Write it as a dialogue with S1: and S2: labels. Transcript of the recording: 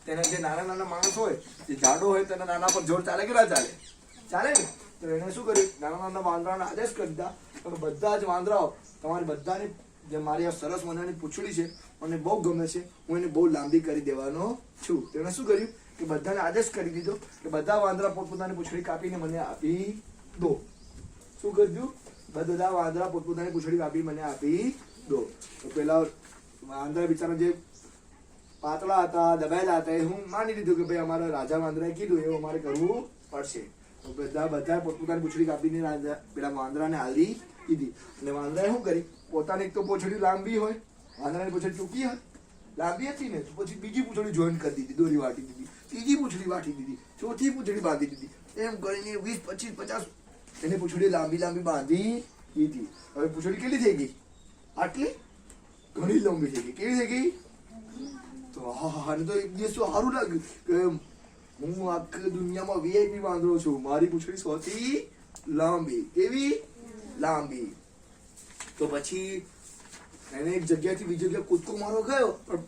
S1: તેના જે નાના નાના માણસ હોય, જે જાડો હોય તેના નાના પર જોર ચાલે કે ના ચાલે? ચાલે ને? તો એને શું કર્યું, નાના નાના વાંદરાને આદેશ કરી દીધા, પણ બધા જ વાંદરાઓ તમારી બધાની જે મારી આ સરસ મજાની પૂંછડી છે મને બહુ ગમે છે, હું એને બહુ લાંબી કરી દેવાનો છું. તેણે શું કર્યું કે બધાને આદેશ કરી દીધો કે બધા વાંદરા પોતપોતાની પૂંછડી કાપીને મને આપી દો. શું કર્યું? બધા વાંદરા પોતપોતાની પૂંછડી કાપી મને આપી દો. તો પેલા વાંદરા બિચારા જે પાતળા હતા, દબાયેલા હતા, એ હું માની લીધું કે ભાઈ અમારા રાજા વાંદરાએ કીધું એવું અમારે કરવું પડશે. તો બધા પોતપોતાની પૂંછડી કાપીને પેલા વાંદરાને હાલી દીધી. અને વાંદરાએ શું કરી, પોતાની એક તો પૂંછડી લાંબી હોય, વાંદરાની પૂંછડી ટૂંકી હોય, લાંબી હતી ને તો પછી બીજી પૂંછડી જોઈન કરી દીધી, દોરી વાટી દીધી, ત્રીજી પૂંછડી વાટી દીધી, ચોથી પૂંછડી બાંધી દીધી. એમ કરીને 20, 25, 50 એને પૂંછડી લાંબી લાંબી બાંધી દીધી. હવે પૂંછડી કેટલી થઈ ગઈ? આટલી ઘણી લાંબી થઈ ગઈ. કેવી થઈ ગઈ? તો હા, તો એક દિવસ તો સારું લાગ્યું કે હું આખી દુનિયામાં VIP વાંદરો છું, મારી પૂંછડી સૌથી લાંબી. કેવી? લાંબી. તો પછી એને એક જગ્યાથી બીજી જગ્યાએ કૂદકો મારવા ગયો, પણ